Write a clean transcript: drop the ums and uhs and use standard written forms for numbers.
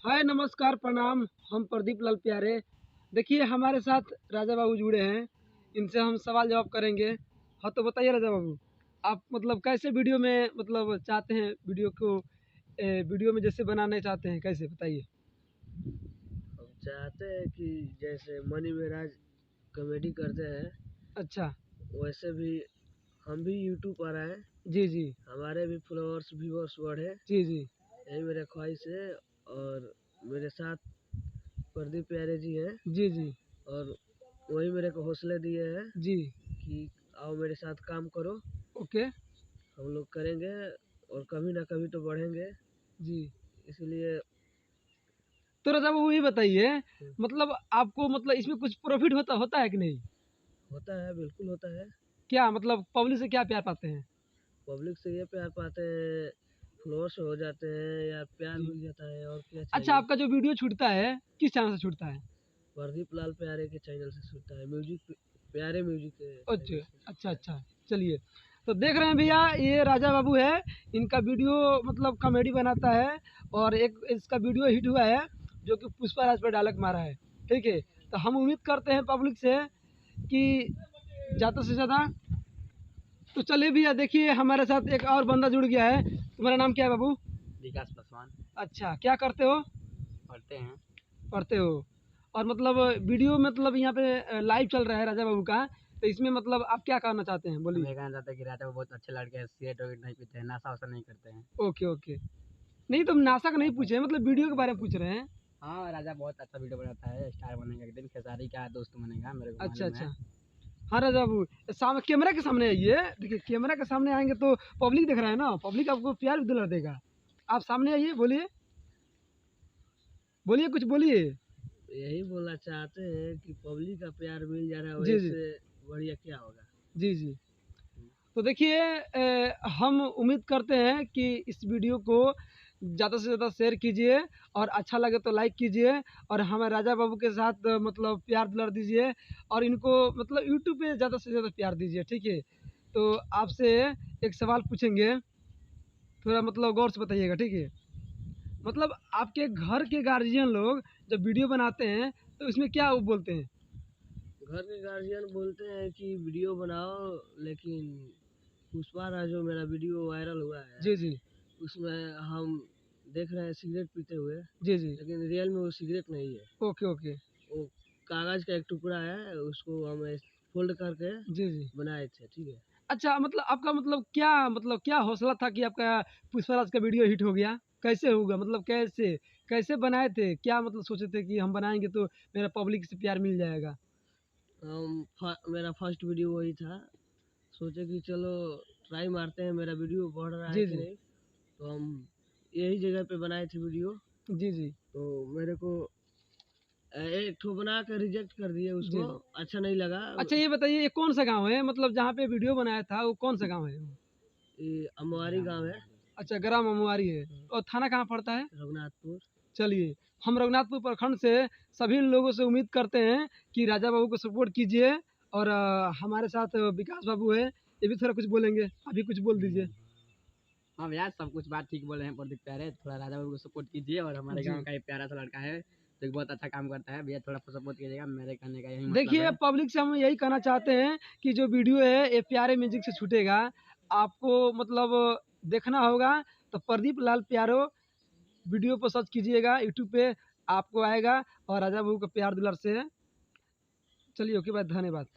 हाय नमस्कार प्रणाम। हम प्रदीप लाल प्यारे। देखिए हमारे साथ राजा बाबू जुड़े हैं, इनसे हम सवाल जवाब करेंगे। हाँ तो बताइए राजा बाबू, आप मतलब कैसे वीडियो में मतलब चाहते हैं वीडियो को वीडियो में जैसे बनाने चाहते हैं, कैसे बताइए। हम चाहते हैं कि जैसे मनी महाराज कॉमेडी करते हैं अच्छा। वैसे भी हम भी यूट्यूब पर आए, जी जी। हमारे भी फॉलोअर्स व्यूअर्स बढ़े, जी जी। यही मेरा ख्वाहिश है। और मेरे साथ प्रदीप प्यारे जी हैं जी जी। और वही मेरे को हौसले दिए हैं जी। कि आओ मेरे साथ काम करो, ओके। हम लोग करेंगे और कभी ना कभी तो बढ़ेंगे। जी। इसलिए तो राजा बाबू ये बताइए, मतलब आपको मतलब इसमें कुछ प्रॉफिट होता होता है कि नहीं? होता है, बिल्कुल होता है। क्या मतलब पब्लिक से क्या प्यार पाते हैं? पब्लिक से ये प्यार पाते हैं, फ्लोर्स हो जाते हैं या प्यार जी। मिल जाता है, और क्या अच्छा, चाहिए। आपका जो वीडियो छूटता है किस चैनल से छूटता है? प्रदीप लाल प्यारे के चैनल से सुनता है, म्यूजिक प्यारे म्यूजिक के अच्छा चैनल से अच्छा सुनता है। अच्छा। चलिए, तो देख रहे हैं भैया, ये राजा बाबू है। इनका वीडियो मतलब कॉमेडी बनाता है, और एक इसका वीडियो हिट हुआ है जो कि पुष्पा राज पर डायलॉग मारा है। ठीक है, तो हम उम्मीद करते हैं पब्लिक से कि ज़्यादा से ज़्यादा। तो चलिए भैया, देखिए हमारे साथ एक और बंदा जुड़ गया है। तुम्हारा नाम क्या है बाबू? विकास पासवान। अच्छा, क्या करते हो? पढ़ते हैं। पढ़ते हो। और मतलब वीडियो मतलब यहाँ पे लाइव चल रहा है राजा बाबू का, तो इसमें मतलब आप क्या करना चाहते हैं, हम बोलिए। ये कहना चाहते हैं कि राजा वो बहुत अच्छे लड़के हैं, सिगरेट वगैरह नहीं पीते हैं, नशा वशा नहीं करते हैं। Okay okay. नहीं, तो हम नासा का नहीं पूछे, मतलब वीडियो के बारे में पूछ रहे हैं। हाँ, राजा बहुत अच्छा वीडियो बनाता है, स्टार बनेगा एक दिन, खेसारी का दोस्त बनेगा, मेरे को अच्छा मालूम है। अच्छा। हाँ राजा बाबू, कैमरा के सामने आइए। देखिए कैमरा के सामने आएंगे तो पब्लिक देख रहा है ना, पब्लिक आपको प्यार भी दिला देगा। आप सामने आइए, बोलिए बोलिए, कुछ बोलिए। यही बोलना चाहते हैं कि पब्लिक का प्यार मिल जा रहा है, जी जी। वैसे बढ़िया क्या होगा। जी जी। तो देखिए हम उम्मीद करते हैं कि इस वीडियो को ज़्यादा से ज़्यादा शेयर कीजिए, और अच्छा लगे तो लाइक कीजिए, और हमें राजा बाबू के साथ मतलब प्यार दुलार दीजिए, और इनको मतलब यूट्यूब पे ज़्यादा से ज़्यादा प्यार दीजिए। ठीक है, तो आपसे एक सवाल पूछेंगे, थोड़ा मतलब गौर से बताइएगा। ठीक है, मतलब आपके घर के गार्जियन लोग जब वीडियो बनाते हैं तो इसमें क्या वो बोलते हैं? घर के गार्जियन बोलते हैं कि वीडियो बनाओ, लेकिन पुष्पा राज जो मेरा वीडियो वायरल हुआ है जी जी। उसमें हम देख रहे हैं सिगरेट पीते हुए, जी जी। लेकिन रियल में वो सिगरेट नहीं है। Okay okay. वो कागज का एक टुकड़ा है, उसको हम फोल्ड करके जी जी। बनाए थे, ठीक है। अच्छा, मतलब आपका मतलब क्या हौसला था कि आपका पुष्पराज का वीडियो हिट हो गया? कैसे होगा, मतलब कैसे कैसे बनाए थे, क्या मतलब सोचे थे कि हम बनाएंगे तो मेरा पब्लिक से प्यार मिल जाएगा? मेरा फर्स्ट वीडियो वही था, सोचे कि चलो ट्राई मारते हैं, मेरा वीडियो बढ़ रहा है जी कि जी। नहीं। तो हम यही जगह पे बनाए थे वीडियो। जी जी। तो मेरे को एक ठो बना कर रिजेक्ट कर दिए, जी उसको जी। अच्छा नहीं लगा। अच्छा ये बताइए, ये कौन सा गांव है, मतलब जहाँ पे वीडियो बनाया था वो कौन सा गांव है? ये अमवारी गांव है। अच्छा, ग्राम अमुआरी है। और थाना कहाँ पड़ता है? रघुनाथपुर। चलिए, हम रघुनाथपुर प्रखंड से सभी लोगों से उम्मीद करते हैं कि राजा बाबू को सपोर्ट कीजिए, और हमारे साथ विकास बाबू है, ये भी थोड़ा कुछ बोलेंगे, अभी कुछ बोल दीजिए। हाँ भैया, सब कुछ बात ठीक बोले हैं प्रदीप प्यारे, थोड़ा राजा बाबू को सपोर्ट कीजिए, और हमारे जी। गांव का एक प्यारा सा लड़का है जो कि बहुत अच्छा काम करता है, भैया थोड़ा सपोर्ट कीजिएगा, मेरे कहने का यही मतलब देखिए है। पब्लिक से हम यही कहना चाहते हैं कि जो वीडियो है ये प्यारे म्यूजिक से छूटेगा, आपको मतलब देखना होगा तो प्रदीप लाल प्यारो वीडियो पर सर्च कीजिएगा, यूट्यूब पे आपको आएगा, और राजा बाबू का प्यार दुलार से। चलिए, ओके बाय, धन्यवाद।